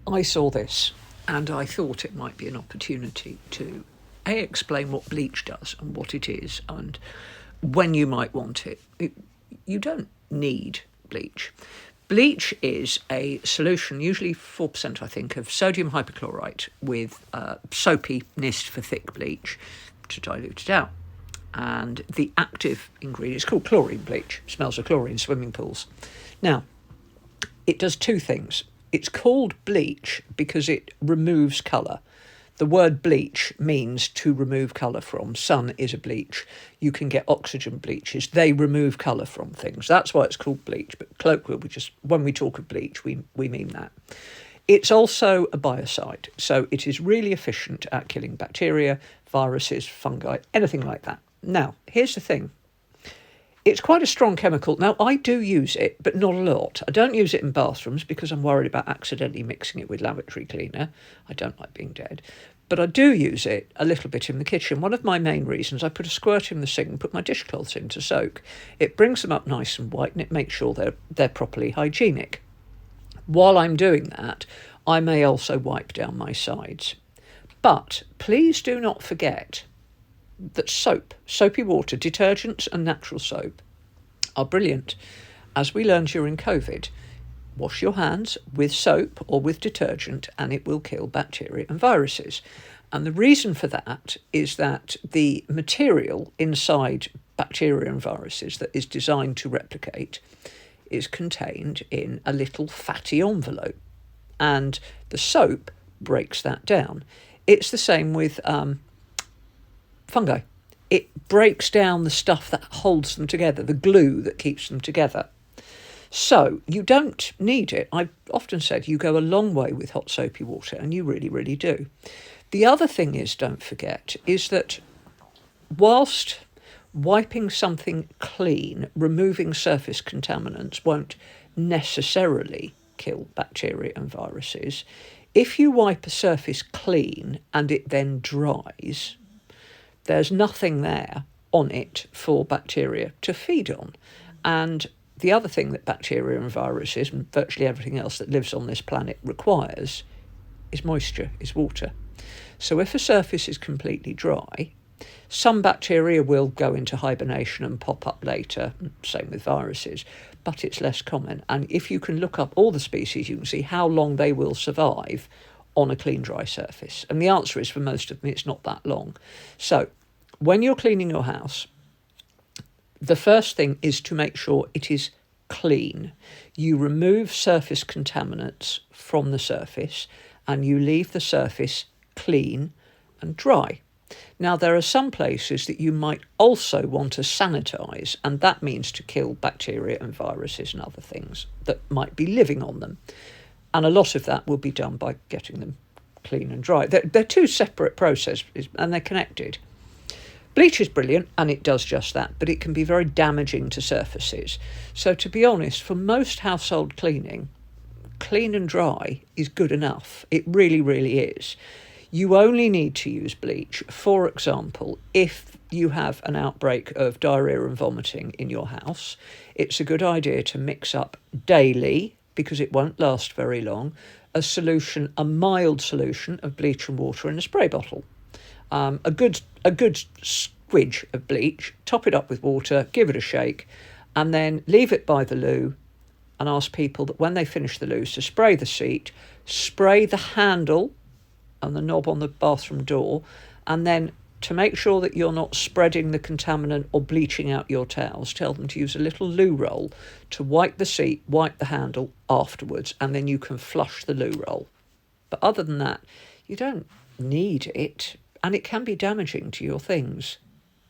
I saw this and I thought it might be an opportunity to explain what bleach does and what it is and when you might want it. You don't need bleach. Bleach is a solution, usually 4%, I think, of sodium hypochlorite with soapiness for thick bleach to dilute it out. And the active ingredient is called chlorine bleach. It smells of chlorine, swimming pools. Now, it does two things. It's called bleach because it removes colour. The word bleach means to remove colour from. Sun is a bleach. You can get oxygen bleaches. They remove colour from things. That's why it's called bleach. But colloquially, when we talk of bleach, we mean that. It's also a biocide. So it is really efficient at killing bacteria, viruses, fungi, anything like that. Now, here's the thing. It's quite a strong chemical. Now, I do use it, but not a lot. I don't use it in bathrooms because I'm worried about accidentally mixing it with lavatory cleaner. I don't like being dead. But I do use it a little bit in the kitchen. One of my main reasons, I put a squirt in the sink and put my dishcloths in to soak. It brings them up nice and white and it makes sure they're properly hygienic. While I'm doing that, I may also wipe down my sides. But please do not forget that soapy water, detergents and natural soap are brilliant. As we learned during COVID, wash your hands with soap or with detergent and it will kill bacteria and viruses. And the reason for that is that the material inside bacteria and viruses that is designed to replicate is contained in a little fatty envelope. And the soap breaks that down. It's the same with fungi. It breaks down the stuff that holds them together, the glue that keeps them together. So you don't need it. I've often said you go a long way with hot soapy water, and you really, really do. The other thing is, don't forget, is that whilst wiping something clean, removing surface contaminants won't necessarily kill bacteria and viruses. If you wipe a surface clean and it then dries, there's nothing there on it for bacteria to feed on. And the other thing that bacteria and viruses and virtually everything else that lives on this planet requires is moisture, is water. So if a surface is completely dry, some bacteria will go into hibernation and pop up later, same with viruses, but it's less common. And if you can look up all the species, you can see how long they will survive on a clean, dry surface. And the answer is, for most of them, it's not that long. So when you're cleaning your house, the first thing is to make sure it is clean. You remove surface contaminants from the surface and you leave the surface clean and dry. Now, there are some places that you might also want to sanitise, and that means to kill bacteria and viruses and other things that might be living on them. And a lot of that will be done by getting them clean and dry. They're two separate processes and they're connected. Bleach is brilliant and it does just that, but it can be very damaging to surfaces. So to be honest, for most household cleaning, clean and dry is good enough. It really, really is. You only need to use bleach, for example, if you have an outbreak of diarrhea and vomiting in your house. It's a good idea to mix up daily, because it won't last very long, a mild solution of bleach and water in a spray bottle. A good squidge of bleach, top it up with water, give it a shake, and then leave it by the loo and ask people that when they finish the loo to spray the seat, spray the handle and the knob on the bathroom door, and then to make sure that you're not spreading the contaminant or bleaching out your towels, tell them to use a little loo roll to wipe the seat, wipe the handle afterwards, and then you can flush the loo roll. But other than that, you don't need it, and it can be damaging to your things.